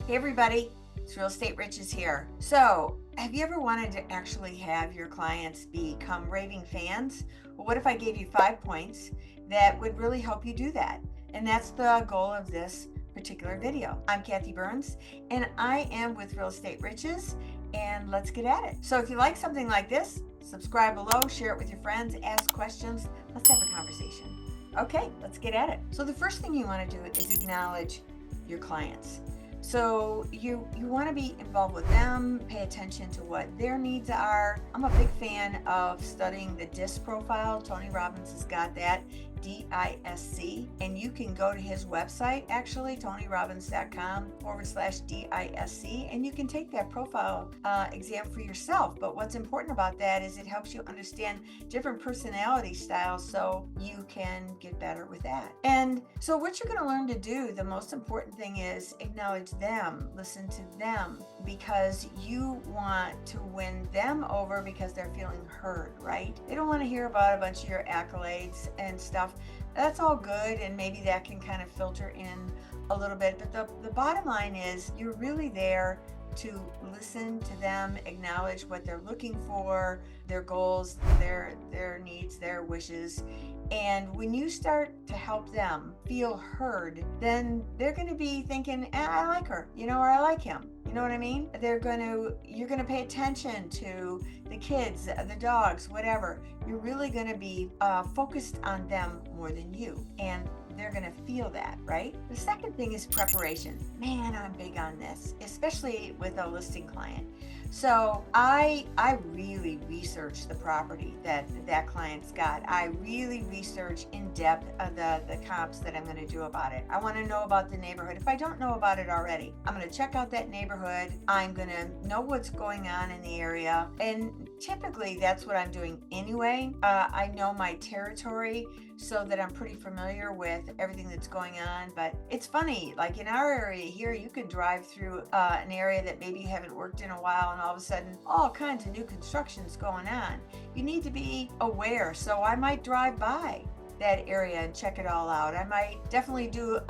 Hey everybody, it's Real Estate Riches here. So, have you ever wanted to actually have your clients become raving fans? Well, what if I gave you 5 points that would really help you do that? And that's the goal of this particular video. I'm Kathy Burns and I am with Real Estate Riches, and let's get at it. So, if you like something like this, subscribe below, share it with your friends, ask questions, let's have a conversation. Okay, let's get at it. So, the first thing you want to do is acknowledge your clients. So you want to be involved with them, pay attention to what their needs are. I'm a big fan of studying the DISC profile. Tony Robbins has got that, DISC, and you can go to his website, actually, tonyrobbins.com/DISC, and you can take that profile exam for yourself. But what's important about that is it helps you understand different personality styles so you can get better with that. And so what you're going to learn to do, the most important thing is acknowledge them, listen to them, because you want to win them over because they're feeling heard, right? They don't want to hear about a bunch of your accolades and stuff. That's all good, and maybe that can kind of filter in a little bit, but the bottom line is you're really there to listen to them, acknowledge what they're looking for, their goals, their needs, their wishes. And when you start to help them feel heard, then they're going to be thinking, I like her, or I like him. You know what I mean? You're going to pay attention to the kids, the dogs, whatever. You're really going to be focused on them more than you. And they're going to feel that, right? The second thing is preparation. Man, I'm big on this, especially with a listing client. So I really research the property that client's got. I really research in depth the comps that I'm going to do about it. I want to know about the neighborhood. If I don't know about it already, I'm going to check out that neighborhood. I'm going to know what's going on in the area. And typically that's what I'm doing anyway. I know my territory so that I'm pretty familiar with everything that's going on. But it's funny, like in our area here, you can drive through an area that maybe you haven't worked in a while, and all of a sudden all kinds of new construction's going on. You need to be aware. So I might drive by that area and check it all out. I might definitely do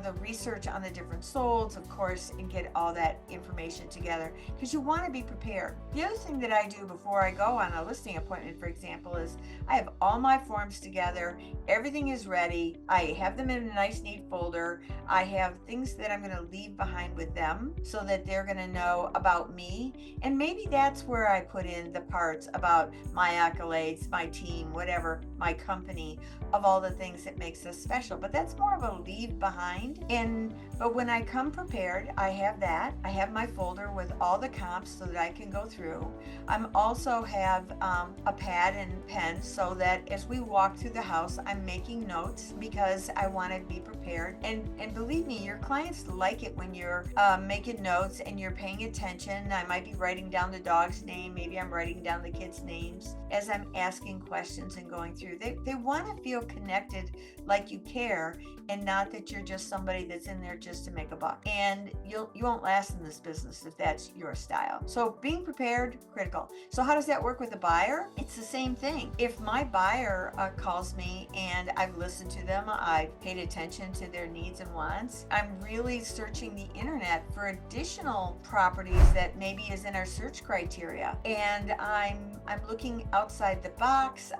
the research on the different solds, of course, and get all that information together, because you want to be prepared. The other thing that I do before I go on a listing appointment, for example, is I have all my forms together. Everything is ready. I have them in a nice, neat folder. I have things that I'm going to leave behind with them so that they're going to know about me. And maybe that's where I put in the parts about my accolades, my team, whatever, my company, of all the things that makes us special. But that's more of a leave behind. But when I come prepared, I have that. I have my folder with all the comps so that I can go through. I also have a pad and pen so that as we walk through the house, I'm making notes because I want to be prepared. And believe me, your clients like it when you're making notes and you're paying attention. I might be writing down the dog's name. Maybe I'm writing down the kids' names as I'm asking questions and going through. They want to feel connected, like you care, and not that you're just somebody that's in there just to make a buck. And you won't last in this business if that's your style. So being prepared, critical. So how does that work with a buyer? It's the same thing. If my buyer calls me and I've listened to them, I've paid attention to their needs and wants, I'm really searching the internet for additional properties that maybe is in our search criteria. And I'm looking outside the box.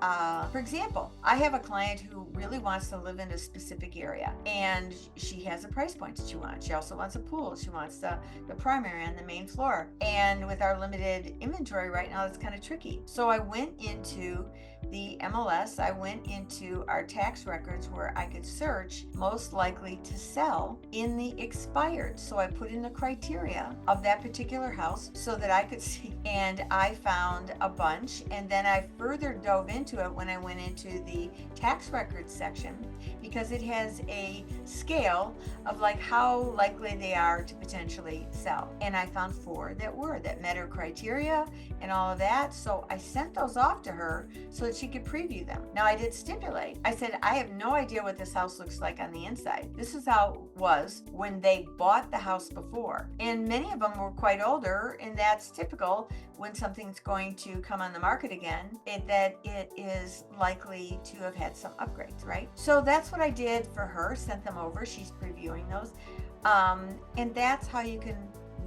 For example, I have a client who really wants to live in a specific area, and she has a price point that she wants. She also wants a pool. She wants the primary on the main floor. And with our limited inventory right now, it's kind of tricky. So I went into the MLS, I went into our tax records where I could search most likely to sell in the expired. So I put in the criteria of that particular house so that I could see, and I found a bunch. And then I further dove into it when I went into the tax records section, because it has a scale of like how likely they are to potentially sell. And I found 4 that met her criteria and all of that. So I sent those off to her so that she could preview them. Now I did stipulate, I said, I have no idea what this house looks like on the inside. This is how it was when they bought the house before. And many of them were quite older, and that's typical when something's going to come on the market again, that it is likely to have had some upgrades, right? So that's what I did for her, sent them over. She's previewing those. And that's how you can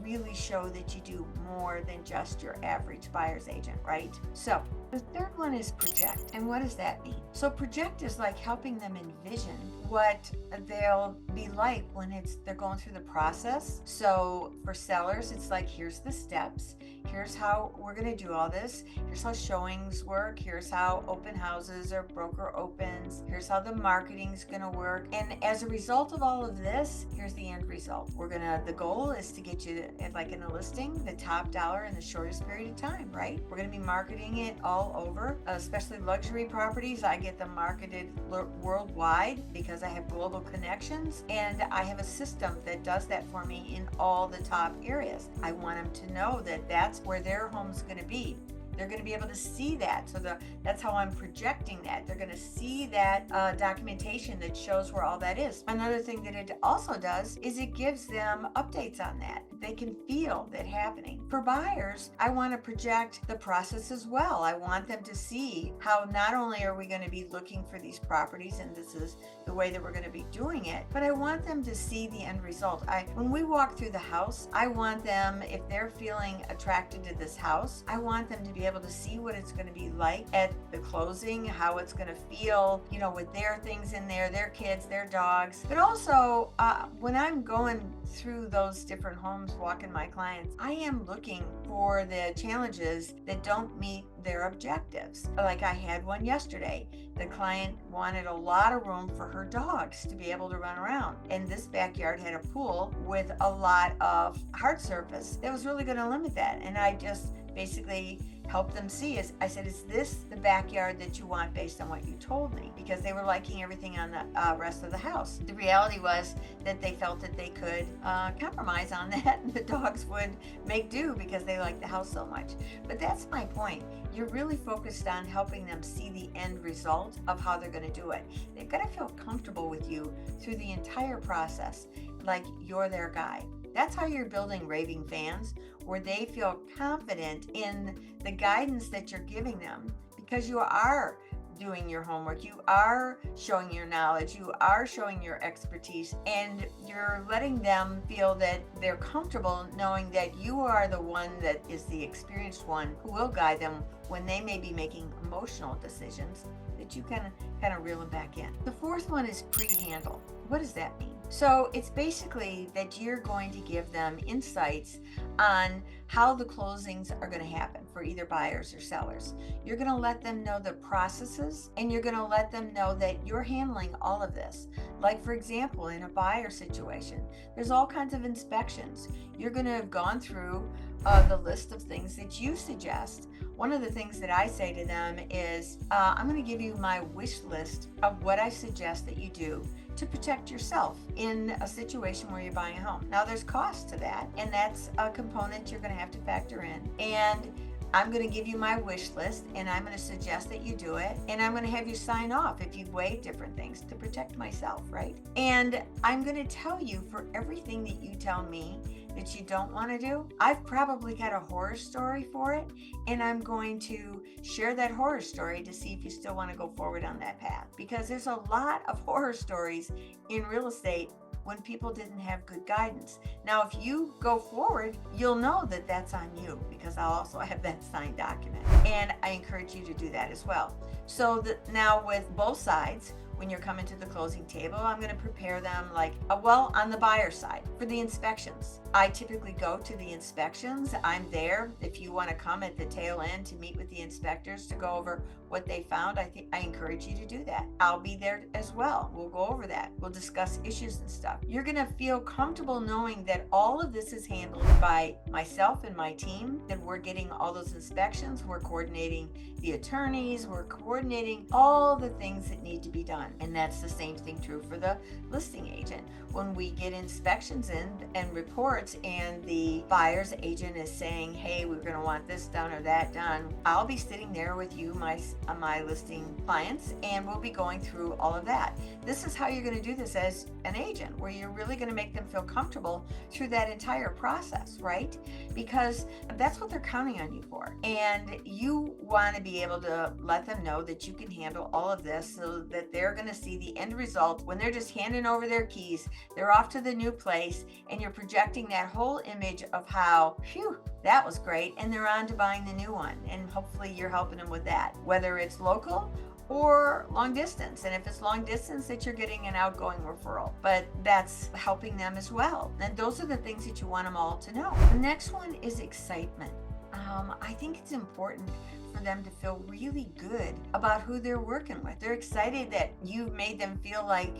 really show that you do more than just your average buyer's agent, right? So the third one is project. And what does that mean? So project is like helping them envision what they'll be like when they're going through the process. So for sellers, it's like, here's the steps. Here's how we're going to do all this. Here's how showings work. Here's how open houses or broker opens. Here's how the marketing's going to work. And as a result of all of this, here's the end result. The goal is to get you, like in a listing, the top dollar in the shortest period of time, right? We're going to be marketing it all over, especially luxury properties. I get them marketed worldwide because I have global connections, and I have a system that does that for me in all the top areas. I want them to know that that's where their home's going to be. They're going to be able to see that. So that's how I'm projecting that. They're going to see that documentation that shows where all that is. Another thing that it also does is it gives them updates on that. They can feel that happening. For buyers, I want to project the process as well. I want them to see how not only are we going to be looking for these properties, and this is the way that we're going to be doing it, but I want them to see the end result. When we walk through the house, I want them, if they're feeling attracted to this house, I want them to be able to see what it's going to be like at the closing, how it's going to feel, with their things in there, their kids, their dogs. But also, when I'm going through those different homes, walking my clients, I am looking for the challenges that don't meet their objectives. Like I had one yesterday. The client wanted a lot of room for her dogs to be able to run around. And this backyard had a pool with a lot of hard surface that was really going to limit that. And I just basically help them see I said, is this the backyard that you want based on what you told me? Because they were liking everything on the rest of the house. The reality was that they felt that they could compromise on that, and the dogs would make do because they liked the house so much. But that's my point. You're really focused on helping them see the end result of how they're going to do it. They've got to feel comfortable with you through the entire process, like you're their guide. That's how you're building raving fans, where they feel confident in the guidance that you're giving them, because you are doing your homework, you are showing your knowledge, you are showing your expertise, and you're letting them feel that they're comfortable knowing that you are the one that is the experienced one who will guide them when they may be making emotional decisions, that you kind of reel them back in. The fourth one is pre-handle. What does that mean? So it's basically that you're going to give them insights on how the closings are going to happen for either buyers or sellers. You're going to let them know the processes, and you're going to let them know that you're handling all of this. Like, for example, in a buyer situation, there's all kinds of inspections. You're going to have gone through the list of things that you suggest. One of the things that I say to them is, I'm going to give you my wish list of what I suggest that you do to protect yourself in a situation where you're buying a home. Now, there's cost to that, and that's a component you're going to have to factor in. And I'm going to give you my wish list, and I'm going to suggest that you do it, and I'm going to have you sign off if you've weighed different things to protect myself, right? And I'm going to tell you, for everything that you tell me that you don't want to do, I've probably got a horror story for it, and I'm going to share that horror story to see if you still want to go forward on that path. Because there's a lot of horror stories in real estate when people didn't have good guidance. Now, if you go forward, you'll know that that's on you, because I'll also have that signed document. And I encourage you to do that as well. So now with both sides, when you're coming to the closing table, I'm going to prepare them on the buyer side for the inspections. I typically go to the inspections. I'm there. If you want to come at the tail end to meet with the inspectors to go over what they found, I encourage you to do that. I'll be there as well. We'll go over that. We'll discuss issues and stuff. You're going to feel comfortable knowing that all of this is handled by myself and my team, that we're getting all those inspections, we're coordinating the attorneys, we're coordinating all the things that need to be done. And that's the same thing true for the listing agent. When we get inspections in and reports, reports and the buyer's agent is saying, hey, we're going to want this done or that done, I'll be sitting there with you, my listing clients, and we'll be going through all of that. This is how you're going to do this as an agent, where you're really going to make them feel comfortable through that entire process, right? Because that's what they're counting on you for. And you want to be able to let them know that you can handle all of this, so that they're going to see the end result when they're just handing over their keys, they're off to the new place, and you're projecting that whole image of how, phew, that was great, and they're on to buying the new one. And hopefully you're helping them with that, whether it's local or long distance. And if it's long distance, that you're getting an outgoing referral, but that's helping them as well. And those are the things that you want them all to know. The next one is excitement. I think it's important for them to feel really good about who they're working with. They're excited that you've made them feel like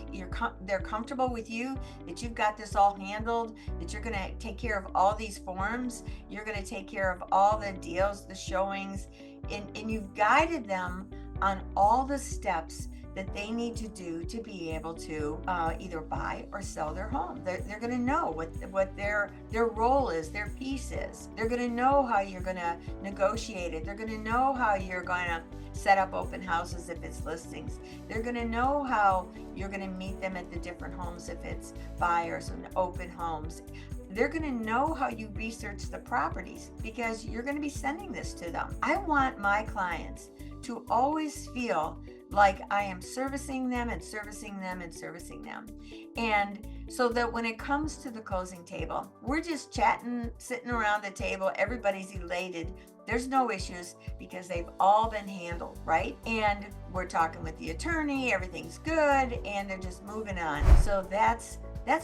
they're comfortable with you, that you've got this all handled, that you're going to take care of all these forms, you're going to take care of all the deals, the showings, and you've guided them on all the steps that they need to do to be able to either buy or sell their home. They're going to know what their role is, their piece is. They're going to know how you're going to negotiate it. They're going to know how you're going to set up open houses if it's listings. They're going to know how you're going to meet them at the different homes if it's buyers and open homes. They're going to know how you research the properties, because you're going to be sending this to them. I want my clients to always feel like I am servicing them and servicing them and servicing them. And so that when it comes to the closing table, we're just chatting, sitting around the table, everybody's elated. There's no issues because they've all been handled, right? And we're talking with the attorney, everything's good, and they're just moving on. So that's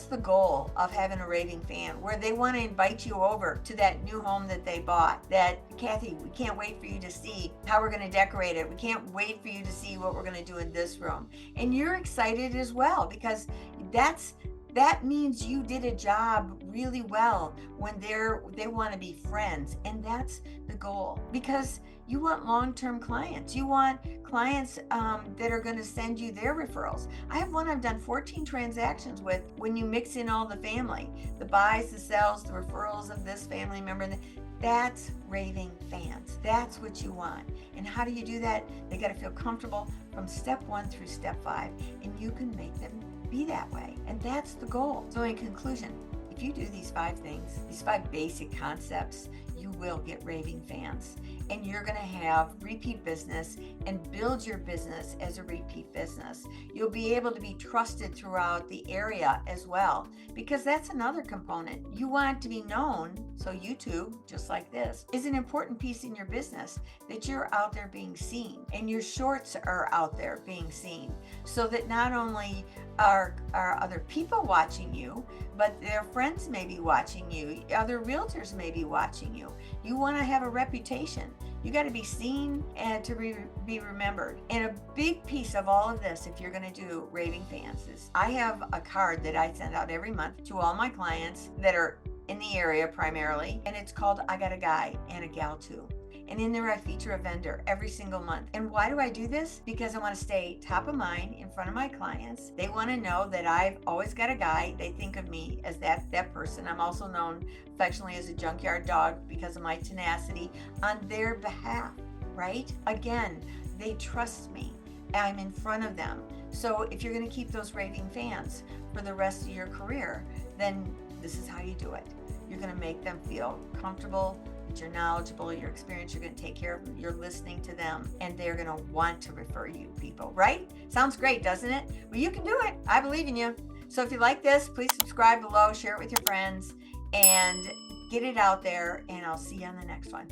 the goal of having a raving fan, where they want to invite you over to that new home that they bought. That, Kathy, we can't wait for you to see how we're going to decorate it. We can't wait for you to see what we're going to do in this room. And you're excited as well, because that means you did a job really well when they want to be friends. And that's the goal, because you want long-term clients. You want clients that are going to send you their referrals. I have one I've done 14 transactions with. When you mix in all the family, the buys, the sells, the referrals of this family member, that's raving fans. That's what you want. And how do you do that? They got to feel comfortable from step 1 through step 5, and you can make them be that way. And that's the goal. So in conclusion, if you do these 5 things, these 5 basic concepts, you will get raving fans, and you're going to have repeat business and build your business as a repeat business. You'll be able to be trusted throughout the area as well, because that's another component. You want to be known, so YouTube, just like this, is an important piece in your business, that you're out there being seen, and your shorts are out there being seen, so that not only are other people watching you, but their friends may be watching you, other realtors may be watching you. You want to have a reputation. You got to be seen and to be remembered. And a big piece of all of this, if you're going to do raving fans, is I have a card that I send out every month to all my clients that are in the area primarily, and it's called I Got a Guy and a Gal Too. And in there I feature a vendor every single month. And why do I do this? Because I want to stay top of mind in front of my clients. They want to know that I've always got a guy. They think of me as that person. I'm also known affectionately as a junkyard dog because of my tenacity on their behalf, right? Again, they trust me. I'm in front of them. So if you're going to keep those raving fans for the rest of your career, then this is how you do it. You're going to make them feel comfortable, that you're knowledgeable, you're experienced, you're going to take care of them, you're listening to them, and they're going to want to refer you people, right? Sounds great, doesn't it? Well, you can do it. I believe in you. So if you like this, please subscribe below, share it with your friends, and get it out there, and I'll see you on the next one.